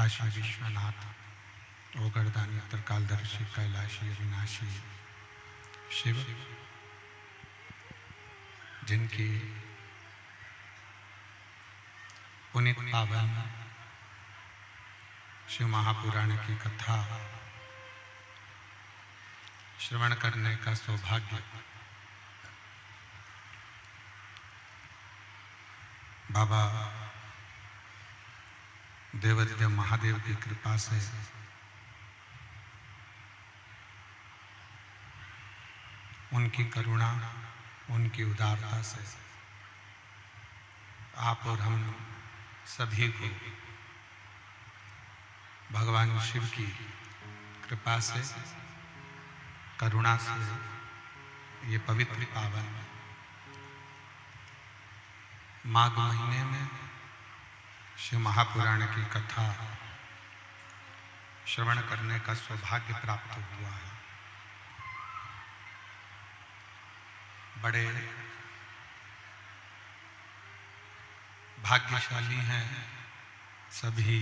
काशी विश्वनाथ ओगरदानी त्रिकालदर्शी कैलाशी अविनाशी शिव, जिनकी पुनीत पावन शिव महापुराण की कथा श्रवण करने का सौभाग्य बाबा देवाधिदेव महादेव की कृपा से उनकी करुणा, उनकी उदारता से आप और हम सभी को भगवान शिव की कृपा से, करुणा से ये पवित्र पावन माघ महीने में शिव महापुराण की कथा श्रवण करने का सौभाग्य प्राप्त हुआ है। बड़े भाग्यशाली हैं सभी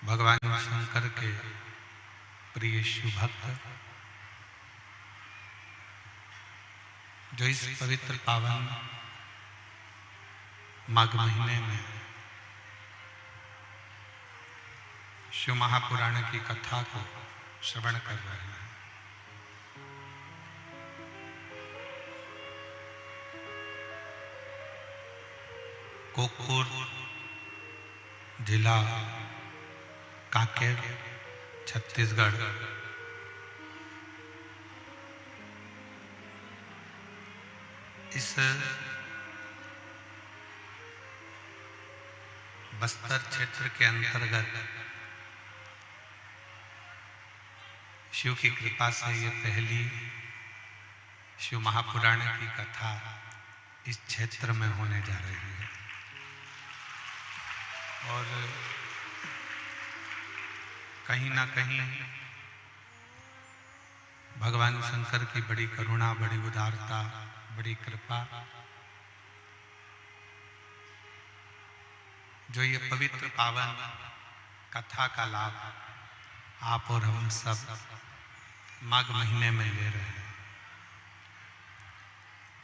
भगवान शंकर के प्रिय शिव भक्त, जो इस पवित्र पावन माघ महीने में शिव महापुराण की कथा को श्रवण कर रहे हैं। कोकपुर जिला कांकेर छत्तीसगढ़ इस बस्तर क्षेत्र के अंतर्गत शिव की कृपा से ये पहली शिव महापुराण की कथा इस क्षेत्र में होने जा रही है। और कहीं ना कहीं भगवान शंकर की बड़ी करुणा, बड़ी उदारता, बड़ी कृपा, जो ये पवित्र पावन कथा का लाभ आप और हम सब माघ महीने में ले रहे हैं।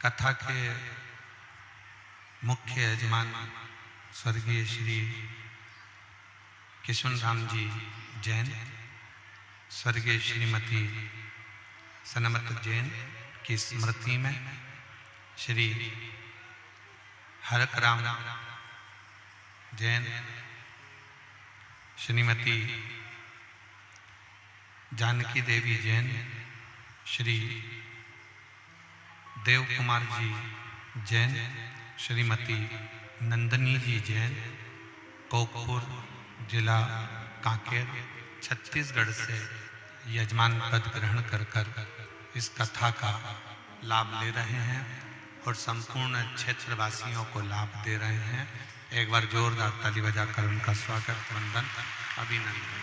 कथा के मुख्य यजमान स्वर्गीय श्री किशुन राम जी जैन, स्वर्गीय श्रीमती सनमत जैन की स्मृति में श्री हरक राम जैन, श्रीमती जानकी देवी जैन, श्री देव कुमार जी जैन, श्रीमती नंदनी जी जैन, कोकपुर जिला कांकेर छत्तीसगढ़ से यजमान पद ग्रहण कर इस कथा का लाभ ले रहे हैं और संपूर्ण क्षेत्रवासियों को लाभ दे रहे हैं। एक बार जोरदार ताली बजाकर उनका स्वागत, वंदन, अभिनंदन।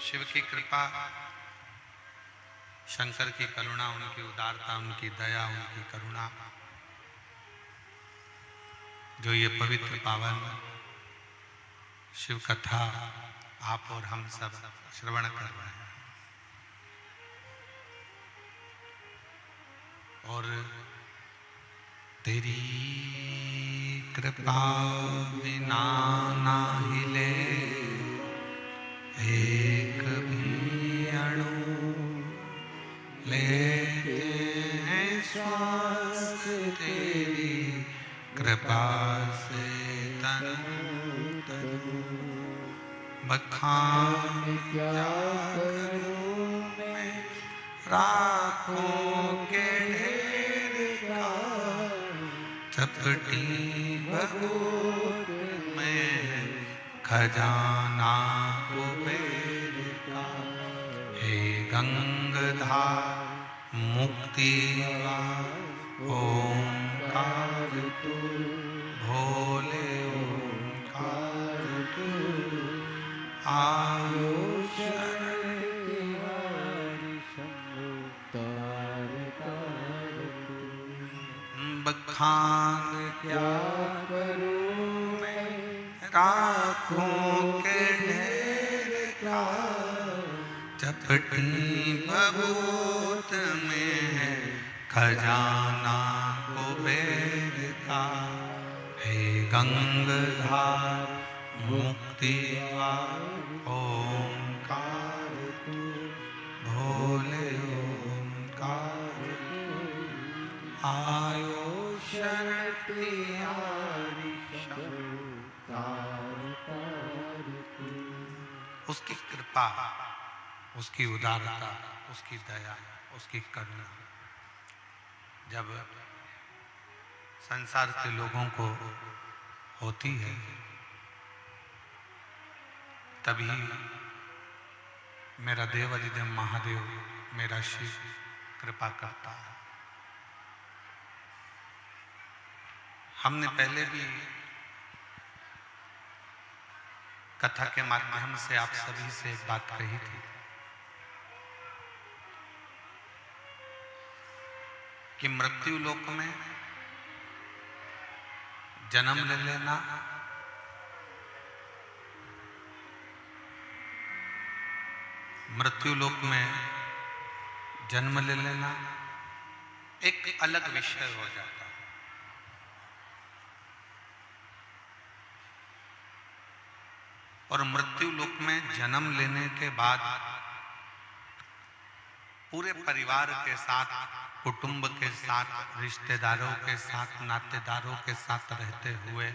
शिव की कृपा, शंकर की करुणा, उनकी उदारता, उनकी दया, उनकी करुणा, जो ये पवित्र पावन शिव कथा आप और हम सब श्रवण कर रहे हैं। और तेरी कृपा बिना ना हिले एक भी अणु, लेते हैं श्वास तेरी कृपा से तनु तनु। बखान क्या करूं मैं राखों के ढेर का, चपटी बहुत मैं खजाना कुबेर का। हे गंगाधार मुक्ति का ओंकार तू, भोले ओंकार तू। आयुष बखान क्या करूं मैं, राखों के ढेर का चपटी भभूत में खजाना कुबेर का। हे गंगाधार मुक्ति द्वार ओंकार तू, भोले ओंकार आयो शरण तिहारी उसकी कृपा, उसकी उदारता, उसकी दया, उसकी करुणा जब संसार के लोगों को होती है तभी मेरा देव अधिदेव महादेव, मेरा शिव कृपा करता है। हमने पहले भी कथा के माध्यम से आप सभी से एक बात कही थी कि मृत्यु लोक में जन्म ले लेना मृत्यु लोक में जन्म ले लेना एक अलग विषय हो जाता है। और मृत्यु लोक में जन्म लेने के बाद पूरे परिवार के साथ, कुटुंब के साथ, रिश्तेदारों के साथ, नातेदारों के साथ रहते हुए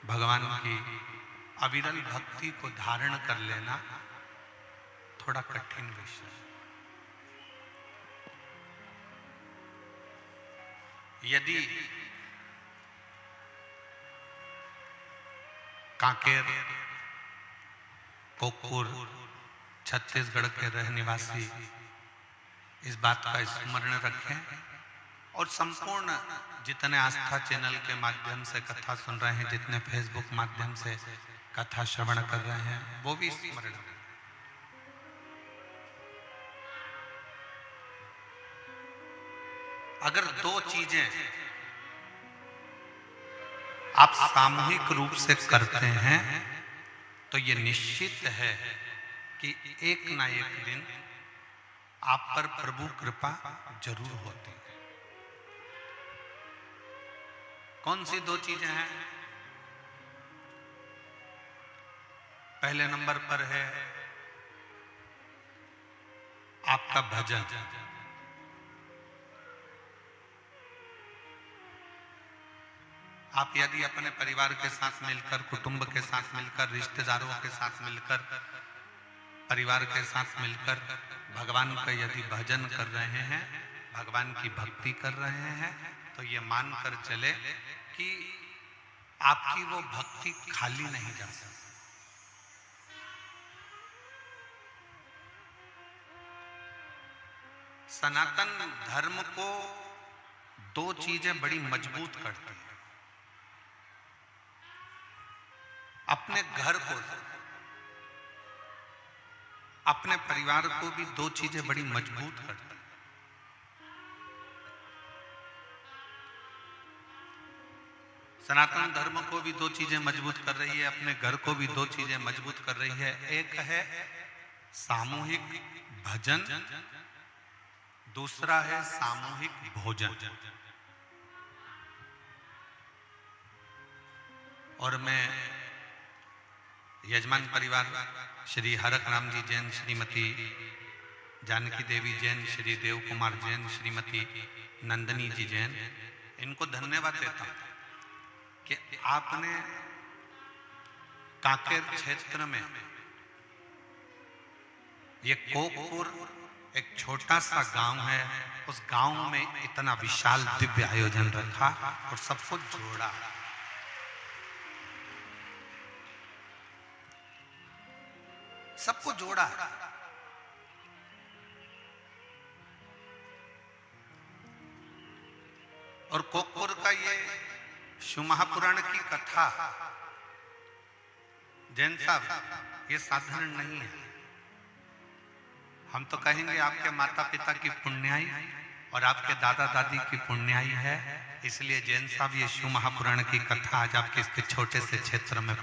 भगवान की अविरल भक्ति को धारण कर लेना थोड़ा कठिन विषय। यदि कांकेर, कोकपुर, छत्तीसगढ़ के रह निवासी इस बात का स्मरण रखें और संपूर्ण जितने आस्था चैनल के माध्यम से कथा सुन रहे हैं, जितने फेसबुक माध्यम से कथा श्रवण कर रहे हैं, वो भी स्मरण करें। अगर दो चीजें आप सामूहिक रूप से करते हैं तो ये निश्चित है कि एक ना एक दिन आप पर प्रभु कृपा जरूर होती है। कौन सी दो चीजें हैं? पहले नंबर पर है आपका भजन। आप यदि अपने परिवार के साथ मिलकर, कुटुंब के साथ मिलकर, रिश्तेदारों के साथ मिलकर, परिवार के साथ मिलकर भगवान का यदि भजन कर रहे हैं, भगवान की भक्ति कर रहे हैं, तो ये मानकर चले कि आपकी वो भक्ति खाली नहीं जा सकती। सनातन धर्म को दो चीजें बड़ी मजबूत करती हैं। अपने घर को, अपने परिवार को भी दो चीजें बड़ी मजबूत करती हैं। सनातन धर्म को भी दो चीजें मजबूत कर रही है, अपने घर को भी दो चीजें मजबूत कर रही है। एक है सामूहिक भजन, दूसरा है सामूहिक भोजन। और मैं यजमान परिवार श्री हरक राम जी जैन, श्रीमती जानकी देवी जैन, श्री देव कुमार जैन, श्रीमती नंदनी जी जैन, इनको धन्यवाद देता हूं कि आपने कांकेर क्षेत्र में ये कोकपुर एक छोटा सा गांव है, उस गांव में इतना विशाल दिव्य आयोजन रखा और सबको जोड़ा। सबको जोड़ा। और कोकपुर का ये शिव महापुराण की कथा जैन साहब ये साधारण नहीं है। हम तो कहेंगे आपके माता पिता की पुण्याई और आपके दादा दादी की पुण्याई है, इसलिए जैन साहब ये शिव महापुराण की कथा आज आपके इसके छोटे से क्षेत्र में